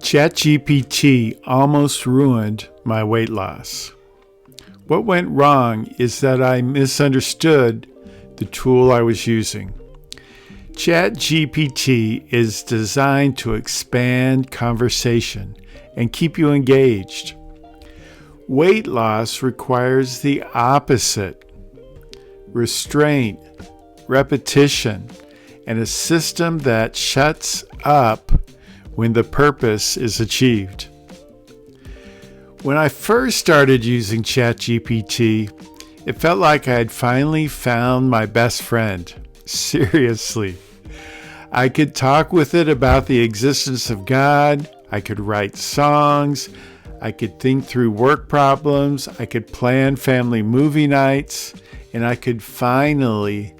ChatGPT almost ruined my weight loss. What went wrong is that I misunderstood the tool I was using. ChatGPT is designed to expand conversation and keep you engaged. Weight loss requires the opposite: restraint, repetition, and a system that shuts up when the purpose is achieved. When I first started using ChatGPT, it felt like I had finally found my best friend. Seriously. I could talk with it about the existence of God. I could write songs. I could think through work problems. I could plan family movie nights. And I could finally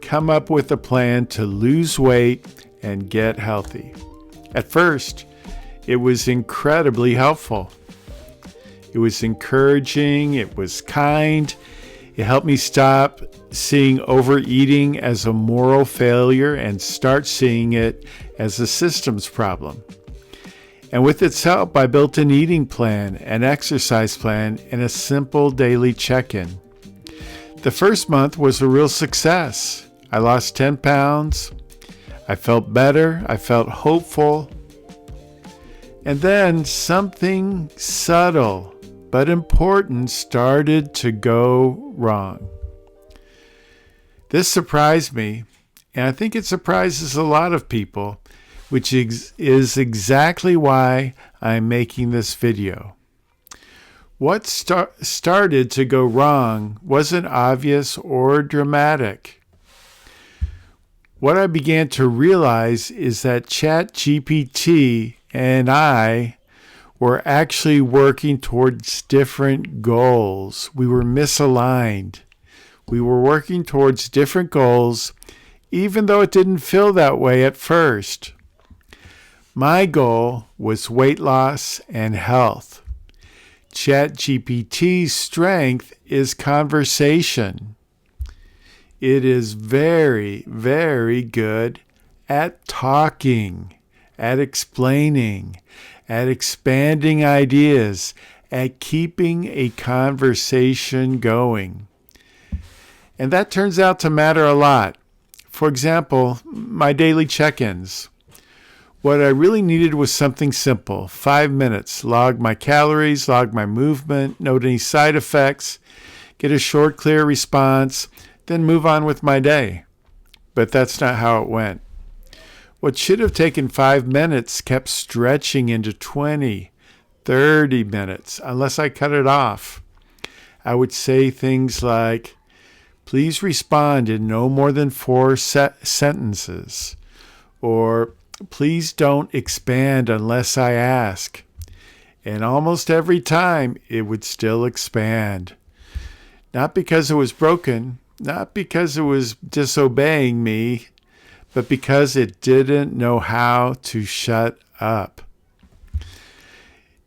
come up with a plan to lose weight and get healthy. At first, it was incredibly helpful. It was encouraging. It was kind. It helped me stop seeing overeating as a moral failure and start seeing it as a systems problem. And with its help, I built an eating plan, an exercise plan, and a simple daily check-in. The first month was a real success. I lost 10 pounds. I felt better. I felt hopeful. And then something subtle but important started to go wrong. This surprised me, and I think it surprises a lot of people, which is exactly why I'm making this video. What started to go wrong wasn't obvious or dramatic. What I began to realize is that ChatGPT and I were actually working towards different goals. We were misaligned. We were working towards different goals, even though it didn't feel that way at first. My goal was weight loss and health. ChatGPT's strength is conversation. It is very, very good at talking, at explaining, at expanding ideas, at keeping a conversation going. And that turns out to matter a lot. For example, my daily check-ins. What I really needed was something simple. 5 minutes. Log my calories, log my movement, note any side effects, get a short, clear response, then move on with my day. But that's not how it went. What should have taken 5 minutes kept stretching into 20, 30 minutes, unless I cut it off. I would say things like, please respond in no more than 4 sentences, or please don't expand unless I ask. And almost every time, it would still expand. Not because it was broken, not because it was disobeying me, but because it didn't know how to shut up.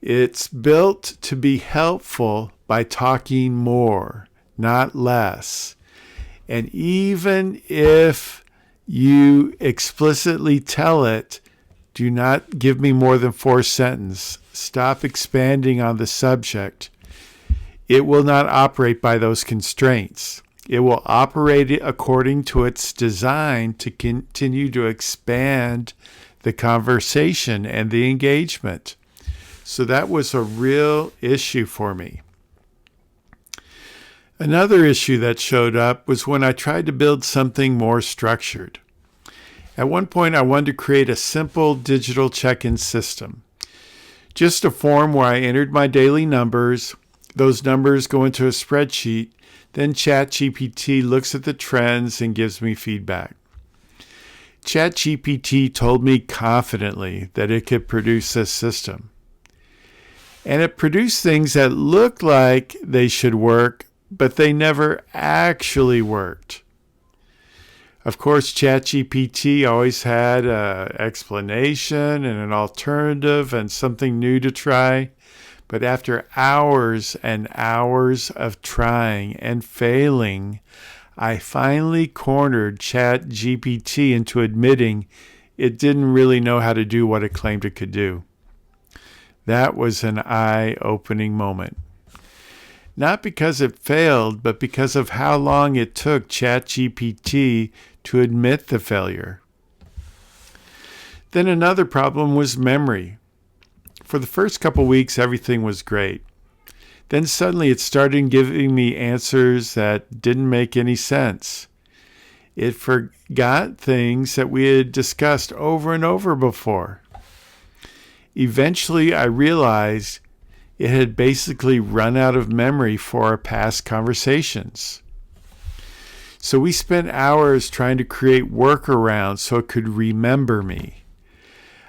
It's built to be helpful by talking more, not less. And even if you explicitly tell it, do not give me more than 4 sentences, stop expanding on the subject, it will not operate by those constraints. It will operate according to its design to continue to expand the conversation and the engagement. So that was a real issue for me. Another issue that showed up was when I tried to build something more structured. At one point, I wanted to create a simple digital check-in system. Just a form where I entered my daily numbers. Those numbers go into a spreadsheet. Then ChatGPT looks at the trends and gives me feedback. ChatGPT told me confidently that it could produce this system. And it produced things that looked like they should work, but they never actually worked. Of course, ChatGPT always had an explanation and an alternative and something new to try. But after hours and hours of trying and failing, I finally cornered ChatGPT into admitting it didn't really know how to do what it claimed it could do. That was an eye-opening moment. Not because it failed, but because of how long it took ChatGPT to admit the failure. Then another problem was memory. For the first couple weeks, everything was great. Then suddenly it started giving me answers that didn't make any sense. It forgot things that we had discussed over and over before. Eventually, I realized it had basically run out of memory for our past conversations. So we spent hours trying to create workarounds so it could remember me.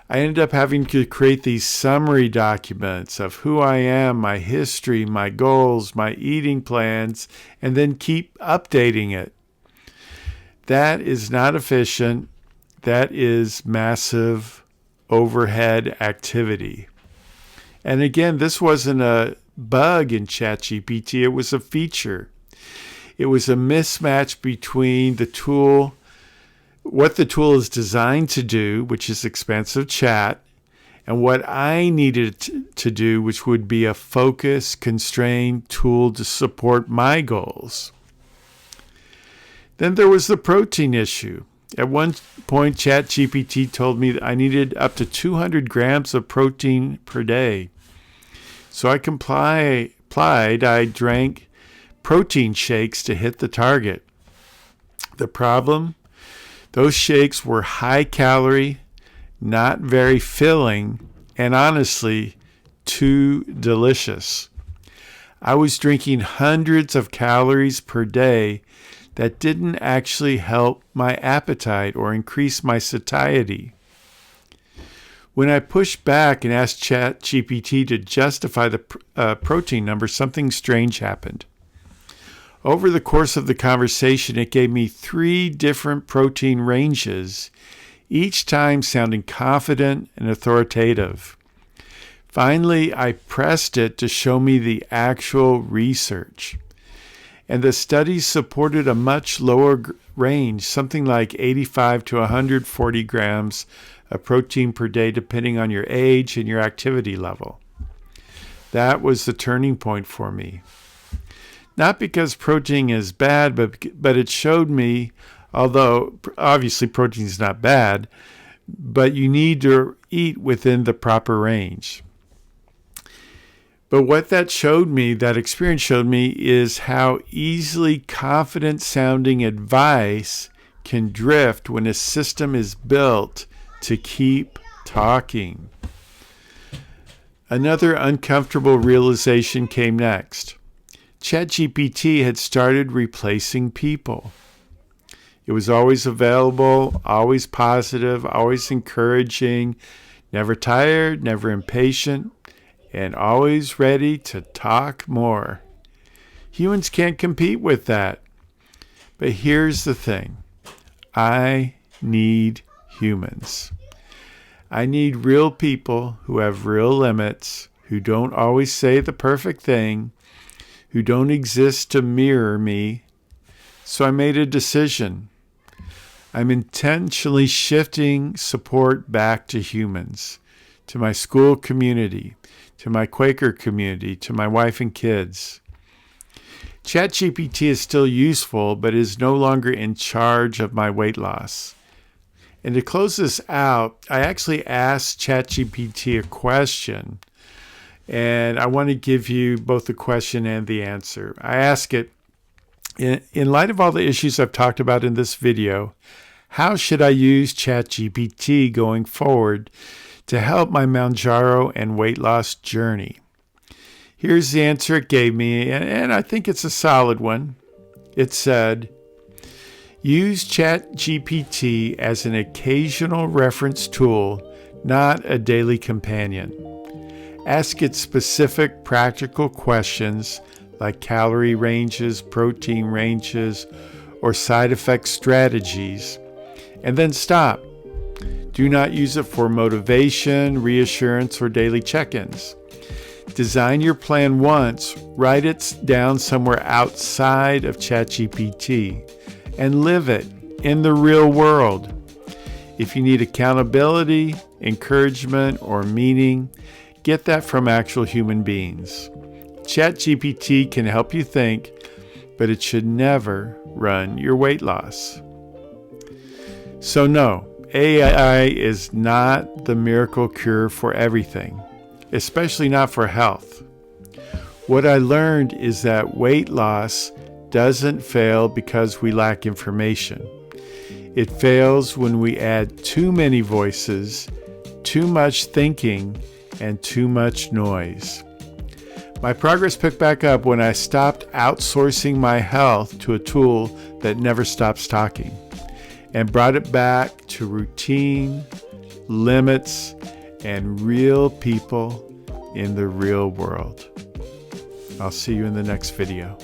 I ended up having to create these summary documents of who I am, my history, my goals, my eating plans, and then keep updating it. That is not efficient. That is massive overhead activity. And again, this wasn't a bug in ChatGPT. It was a feature. It was a mismatch between the tool, what the tool is designed to do, which is expansive chat, and what I needed to do, which would be a focused, constrained tool to support my goals. Then there was the protein issue. At one point, ChatGPT told me that I needed up to 200 grams of protein per day. So I complied. I drank protein shakes to hit the target. The problem? Those shakes were high calorie, not very filling, and honestly, too delicious. I was drinking hundreds of calories per day that didn't actually help my appetite or increase my satiety. When I pushed back and asked ChatGPT to justify the protein number, something strange happened. Over the course of the conversation, it gave me 3 different protein ranges, each time sounding confident and authoritative. Finally, I pressed it to show me the actual research. And the studies supported a much lower range, something like 85 to 140 grams of protein per day, depending on your age and your activity level. That was the turning point for me. Not because protein is bad, but it showed me, although obviously protein is not bad, but you need to eat within the proper range. But what that experience showed me, is how easily confident sounding advice can drift when a system is built to keep talking. Another uncomfortable realization came next. ChatGPT had started replacing people. It was always available, always positive, always encouraging, never tired, never impatient, and always ready to talk more. Humans can't compete with that. But here's the thing. I need humans. I need real people who have real limits, who don't always say the perfect thing, who don't exist to mirror me. So I made a decision. I'm intentionally shifting support back to humans, to my school community, to my Quaker community, to my wife and kids. ChatGPT is still useful, but is no longer in charge of my weight loss. And to close this out, I actually asked ChatGPT a question, and I want to give you both the question and the answer. I ask it, in light of all the issues I've talked about in this video, how should I use ChatGPT going forward to help my Mounjaro and weight loss journey? Here's the answer it gave me, and I think it's a solid one. It said, use ChatGPT as an occasional reference tool, not a daily companion. Ask it specific practical questions like calorie ranges, protein ranges, or side effect strategies, and then stop. Do not use it for motivation, reassurance, or daily check-ins. Design your plan once, write it down somewhere outside of ChatGPT, and live it in the real world. If you need accountability, encouragement, or meaning, get that from actual human beings. ChatGPT can help you think, but it should never run your weight loss. So no, AI is not the miracle cure for everything, especially not for health. What I learned is that weight loss doesn't fail because we lack information. It fails when we add too many voices, too much thinking, and too much noise. My progress picked back up when I stopped outsourcing my health to a tool that never stops talking and brought it back to routine, limits, and real people in the real world. I'll see you in the next video.